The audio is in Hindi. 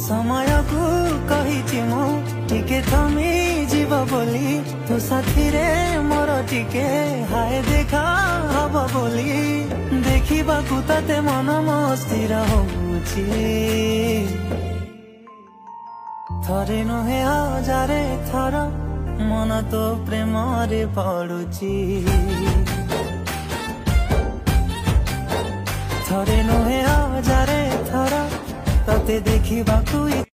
समय को कही मु टिके थमी जीव बोली तू साथी रे मोर टिके हाय देखा हब बोली देखा ते मन मस्तिर होउछि थरे नुहे हजारे थर मन तो प्रेम रे पड़ुछि थरे नुहे हजारे थर तते देखा